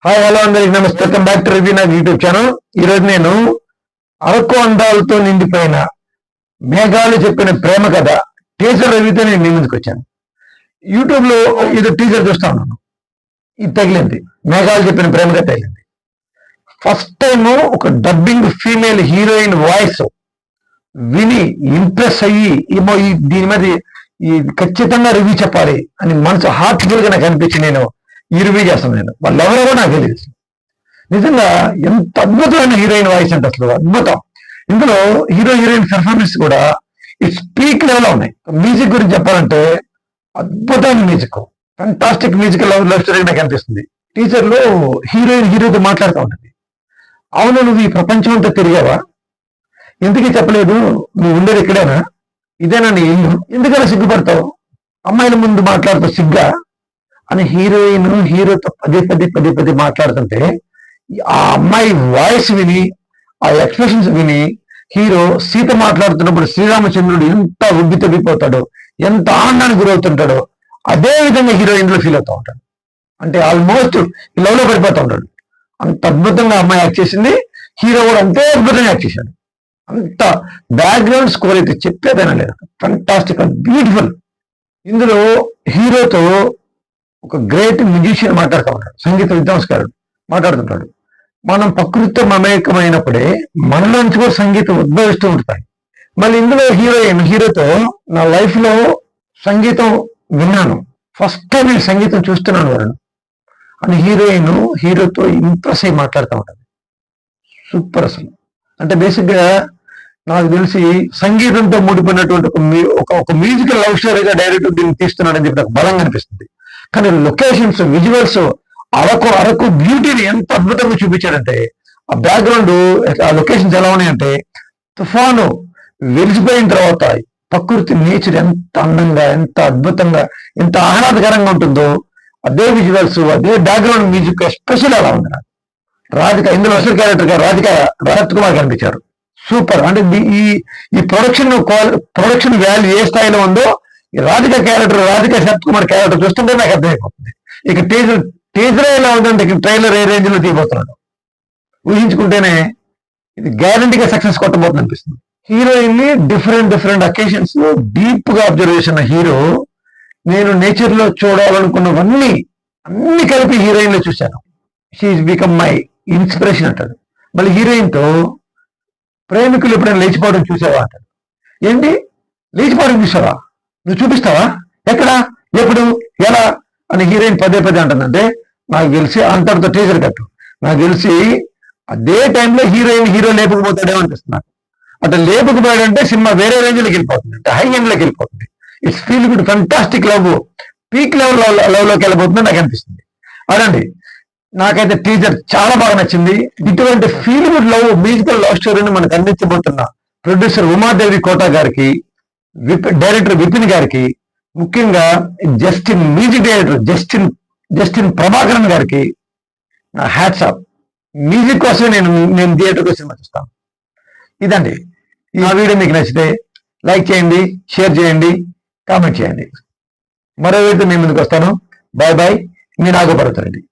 Hi hello అందరికి నమస్తే. Welcome back to review నా యూట్యూబ్ ఛానల్. ఈరోజు నేను అరకు అందాలతో నిండిపోయిన మేఘాలు చెప్పిన ప్రేమ కథ టీజర్ రివ్యూతో నేను మీ ముందుకు వచ్చాను. యూట్యూబ్ లో ఇది టీజర్ చూస్తా ఉన్నాను. ఇది తగిలింది, మేఘాలు చెప్పిన ప్రేమ కథ తగిలింది. ఫస్ట్ టైం ఒక డబ్బింగ్ ఫీమేల్ హీరోయిన్ వాయిస్ విని ఇంప్రెస్ అయ్యి ఏమో దీని మీద ఖచ్చితంగా రివ్యూ చెప్పాలి అని మనసు హార్ట్ఫుల్ గా నాకు అనిపించి నేను ఈ రివ్యూ చేస్తాను. నేను వాళ్ళు ఎవరో నాకు తెలియదు. నిజంగా ఎంత అద్భుతమైన హీరోయిన్ వాయిస్ అంటే అసలు అద్భుతం. ఇందులో హీరోయిన్ పెర్ఫార్మెన్స్ కూడా ఇట్స్ పీక్ లెవెల్ ఉన్నాయి. మ్యూజిక్ గురించి చెప్పాలంటే అద్భుతమైన music, fantastic music love story నాకు అనిపిస్తుంది. టీచర్ లో హీరోతో మాట్లాడుతూ ఉంటుంది. అవును, నువ్వు ఈ ప్రపంచం అంతా తిరిగావా? ఎందుకీ చెప్పలేదు? నువ్వు ఉండేది ఇక్కడేనా? ఇదేనా నీ ఇల్లు? ఎందుకలా సిగ్గుపడతావు? అమ్మాయిల ముందు మాట్లాడుతూ సిగ్గా అని హీరోయిన్ హీరోతో పదే మాట్లాడుతుంటే ఆ అమ్మాయి వాయిస్ విని, ఆ ఎక్స్ప్రెషన్స్ విని హీరో సీత మాట్లాడుతున్నప్పుడు శ్రీరామచంద్రుడు ఎంత ఉబ్బి తగ్గిపోతాడో, ఎంత ఆనందానికి గురవుతుంటాడో అదే విధంగా హీరోయిన్ లో ఫీల్ అవుతూ ఉంటాడు. అంటే ఆల్మోస్ట్ లవ్ లో పడిపోతూ ఉంటాడు. అంత అద్భుతంగా అమ్మాయి యాక్ట్ చేసింది. హీరో కూడా అంతే అద్భుతంగా యాక్ట్ చేశాడు. అంత బ్యాక్గ్రౌండ్ స్కోర్ అయితే చెప్పేదైనా లేదు. Fantastic, beautiful. ఇందులో హీరోతో ఒక గ్రేట్ మ్యూజిషియన్ మాట్లాడుతూ ఉంటాడు, సంగీత విద్వాంసకారుడు మాట్లాడుతుంటాడు. మనం ప్రకృతితో మమేకమైనప్పుడే మనలోంచి కూడా సంగీతం ఉద్భవిస్తూ ఉంటాయి. మళ్ళీ ఇందులో హీరోతో నా లైఫ్ లో సంగీతం విన్నాను, ఫస్ట్ టైం నేను సంగీతం చూస్తున్నాను వాళ్ళను అని హీరోతో ఇంప్రెస్ అయ్యి మాట్లాడుతూ ఉంటుంది. సూపర్ అసలు. అంటే బేసిక్ గా నాకు తెలిసి సంగీతంతో ముడిపోయినటువంటి ఒక మ్యూజికల్ లవ్ స్టోరీగా డైరెక్ట్ దీన్ని తీస్తున్నాడని చెప్పి నాకు బలంగా అనిపిస్తుంది. కానీ లొకేషన్స్, విజువల్స్, అరకు బ్యూటీని ఎంత అద్భుతంగా చూపించాడంటే, ఆ బ్యాక్గ్రౌండ్, ఆ లొకేషన్స్ ఎలా ఉన్నాయంటే, తుఫాను వెలిసిపోయిన తర్వాత ప్రకృతి నేచర్ ఎంత అందంగా, ఎంత అద్భుతంగా, ఎంత ఆహ్లాదకరంగా ఉంటుందో అదే విజువల్స్, అదే బ్యాక్గ్రౌండ్ మ్యూజిక్ ఎస్పెషల్ అలా ఉంది నాకు. రాధిక ఇందులో అసలు క్యారెక్టర్ గా రాజ్ కుమార్ కనిపించారు. సూపర్. అంటే ఈ ప్రొడక్షన్ వాల్యూ ఏ స్థాయిలో ఉందో రాధిక శరత్ కుమార్ క్యారెక్టర్ చూస్తుంటే నాకు అర్థమైపోతుంది. ఇక టీజర్ ఎలా ఉందంటే ఇక ట్రైలర్ ఏ రేంజ్ లో తీయబోతున్నాడు ఊహించుకుంటేనే ఇది గ్యారంటీగా సక్సెస్ కొట్టబోతుంది అనిపిస్తుంది. హీరోయిన్ ని డిఫరెంట్ అకేషన్స్ లో డీప్ గా అబ్జర్వేషన్ హీరో నేను నేచర్ లో చూడాలనుకున్నవన్నీ అన్ని కలిపి హీరోయిన్ లో చూశాను. షీఈస్ బికమ్ మై ఇన్స్పిరేషన్ అంటాడు. మళ్ళీ హీరోయిన్ తో ప్రేమికులు ఎప్పుడైనా లేచిపోవడం చూసావా అంటాడు. ఏంటి లేచిపోవడం చూసావా? నువ్వు చూపిస్తావా? ఎక్కడ, ఎప్పుడు, ఎలా అని హీరోయిన్ పదే అంటుందంటే నాకు తెలిసి అంతటితో టీజర్ కట్టు. నాకు తెలిసి అదే టైంలో హీరో లేపకపోతాడేమో అనిపిస్తున్నాడు. అట్లా లేపకపోయాడంటే సినిమా వేరే రేంజ్ లోకి వెళ్ళిపోతుంది, అంటే హై ఎండ్ లోకి వెళ్ళిపోతుంది. It's feel good, fantastic love, peak love లోకి వెళ్ళిపోతుందని నాకు అనిపిస్తుంది. అదండి, నాకైతే టీజర్ చాలా బాగా నచ్చింది. ఇటువంటి feel good love, musical love స్టోరీని మనకు అందించబోతున్న ప్రొడ్యూసర్ ఉమాదేవి కోట గారికి, డైరెక్టర్ విపిన్ గారికి, ముఖ్యంగా మ్యూజిక్ డైరెక్టర్ జస్టిన్ ప్రభాకరన్ గారికి హ్యాట్స్ ఆఫ్. మ్యూజిక్ కోసమే నేను థియేటర్కి సినిమా చూస్తాను. ఇదండి, ఈ వీడియో మీకు నచ్చితే లైక్ చేయండి, షేర్ చేయండి, కామెంట్ చేయండి. మరో వీడియో మీ ముందుకు వస్తాను. బాయ్. మీ నాగపర్వత రెడ్డి.